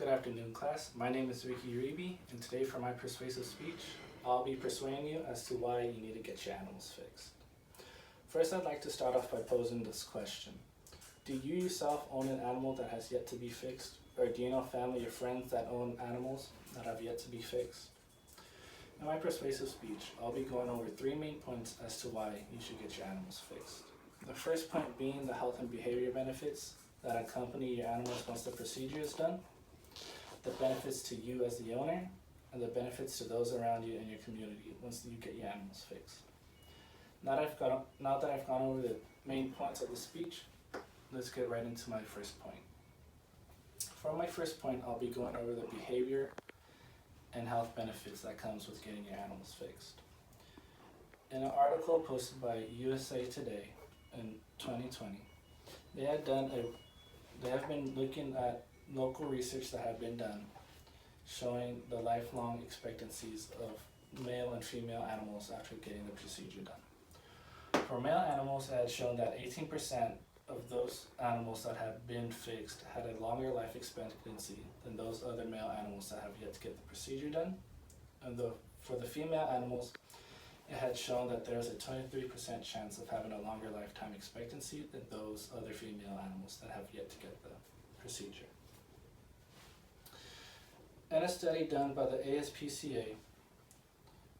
Good afternoon, class. My name is Ricky Uribe, and today for my persuasive speech, I'll be persuading you as to why you need to get your animals fixed. First, I'd like to start off by posing this question. Do you yourself own an animal that has yet to be fixed? Or do you know family or friends that own animals that have yet to be fixed? In my persuasive speech, I'll be going over 3 main points as to why you should get your animals fixed. The first point being the health and behavior benefits that accompany your animals once the procedure is done, the benefits to you as the owner, and the benefits to those around you and your community once you get your animals fixed. Now that I've gone over the main points of the speech, let's get right into my first point. For my first point, I'll be going over the behavior and health benefits that comes with getting your animals fixed. In an article posted by USA Today in 2020, they have been looking at local research that have been done showing the lifelong expectancies of male and female animals after getting the procedure done. For male animals, it had shown that 18% of those animals that had been fixed had a longer life expectancy than those other male animals that have yet to get the procedure done. And for the female animals, it had shown that there was a 23% chance of having a longer lifetime expectancy than those other female animals that have yet to get the procedure. In a study done by the ASPCA,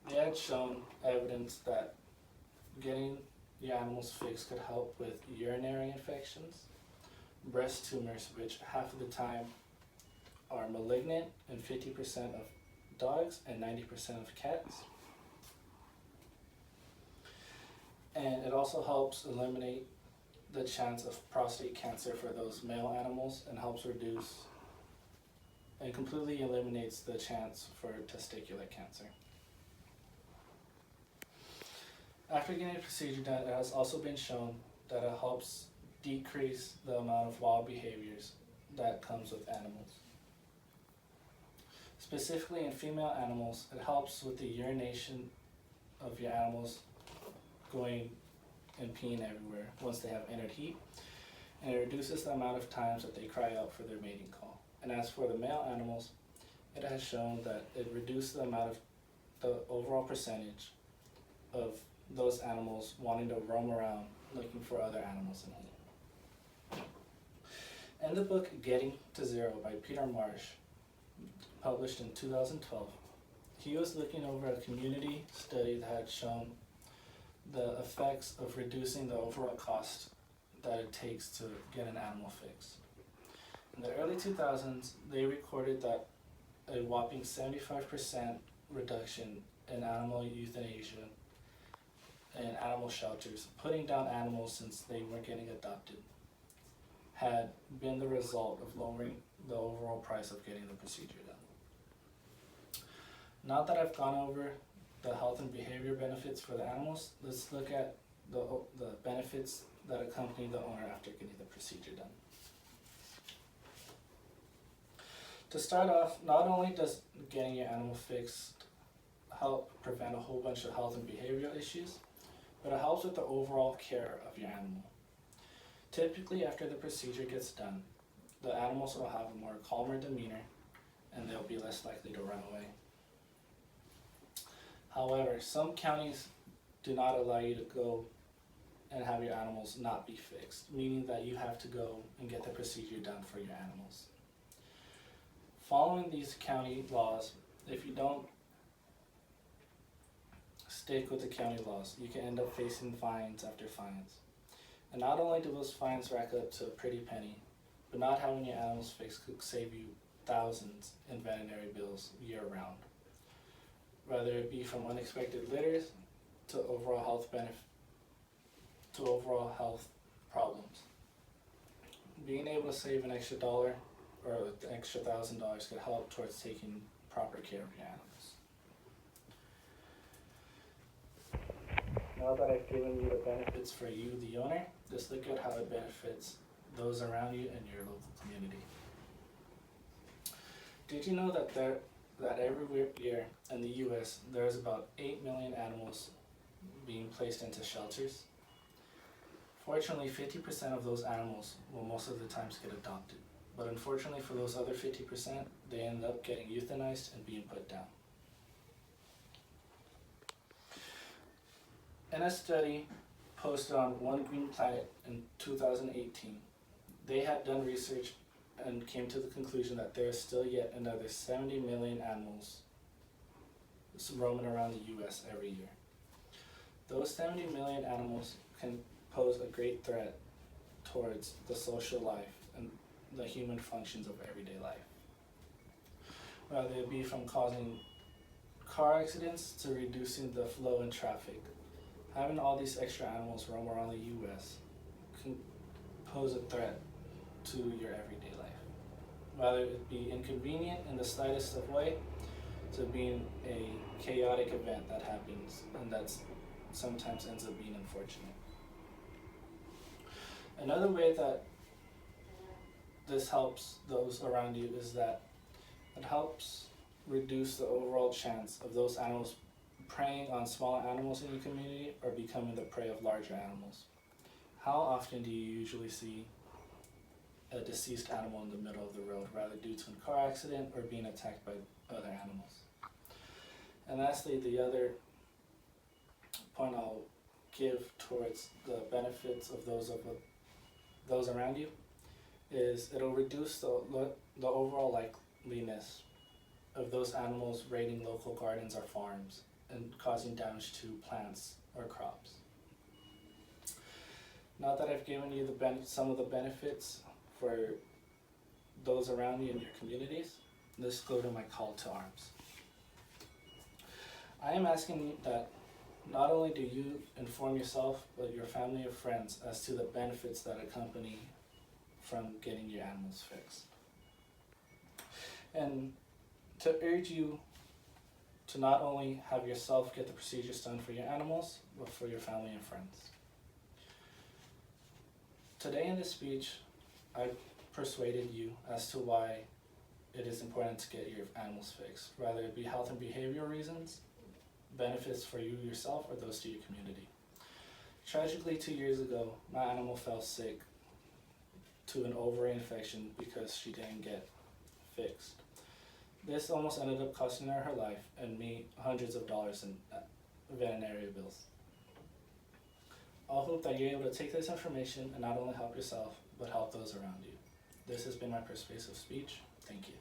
they had shown evidence that getting your animals fixed could help with urinary infections, breast tumors, which half of the time are malignant in 50% of dogs and 90% of cats. And it also helps eliminate the chance of prostate cancer for those male animals and helps reduce and completely eliminates the chance for testicular cancer. After getting a procedure done, it has also been shown that it helps decrease the amount of wild behaviors that comes with animals. Specifically in female animals, it helps with the urination of your animals going and peeing everywhere once they have entered heat, and it reduces the amount of times that they cry out for their mating call. And as for the male animals, it has shown that it reduces the amount of the overall percentage of those animals wanting to roam around looking for other animals in heat. In the book Getting to Zero by Peter Marsh, published in 2012, he was looking over a community study that had shown the effects of reducing the overall cost that it takes to get an animal fixed. In the early 2000s, they recorded that a whopping 75% reduction in animal euthanasia in animal shelters, putting down animals since they weren't getting adopted, had been the result of lowering the overall price of getting the procedure done. Now that I've gone over the health and behavior benefits for the animals, let's look at the benefits that accompany the owner after getting the procedure done. To start off, not only does getting your animal fixed help prevent a whole bunch of health and behavioral issues, but it helps with the overall care of your animal. Typically, after the procedure gets done, the animals will have a more calmer demeanor and they'll be less likely to run away. However, some counties do not allow you to go and have your animals not be fixed, meaning that you have to go and get the procedure done for your animals. Following these county laws, if you don't stick with the county laws, you can end up facing fines after fines. And not only do those fines rack up to a pretty penny, but not having your animals fixed could save you thousands in veterinary bills year round, whether it be from unexpected litters to overall health problems. Being able to save an extra dollar or the extra $1,000 could help towards taking proper care of your animals. Now that I've given you the benefits for you, the owner, let's look at how it benefits those around you and your local community. Did you know that every year in the US, there's about 8 million animals being placed into shelters? Fortunately, 50% of those animals will most of the times get adopted. but unfortunately for those other 50%, they end up getting euthanized and being put down. In a study posted on One Green Planet in 2018, they had done research and came to the conclusion that there is still yet another 70 million animals roaming around the US every year. Those 70 million animals can pose a great threat towards the social life and the human functions of everyday life. Whether it be from causing car accidents to reducing the flow in traffic, having all these extra animals roam around the US can pose a threat to your everyday life. Whether it be inconvenient in the slightest of way to being a chaotic event that happens and that sometimes ends up being unfortunate. Another way that this helps those around you is that it helps reduce the overall chance of those animals preying on smaller animals in your community or becoming the prey of larger animals. How often do you usually see a deceased animal in the middle of the road, rather due to a car accident or being attacked by other animals? And lastly, the other point I'll give towards the benefits of those around you is it'll reduce the overall likeliness of those animals raiding local gardens or farms and causing damage to plants or crops. Now that I've given you some of the benefits for those around you in your communities, let's go to my call to arms. I am asking you that not only do you inform yourself, but your family or friends as to the benefits that accompany from getting your animals fixed. And to urge you to not only have yourself get the procedures done for your animals, but for your family and friends. Today in this speech, I persuaded you as to why it is important to get your animals fixed, whether it be health and behavioral reasons, benefits for you yourself, or those to your community. Tragically, 2 years ago, my animal fell sick to an ovary infection because she didn't get fixed. This almost ended up costing her life and me hundreds of dollars in veterinary bills. I hope that you're able to take this information and not only help yourself, but help those around you. This has been my persuasive speech. Thank you.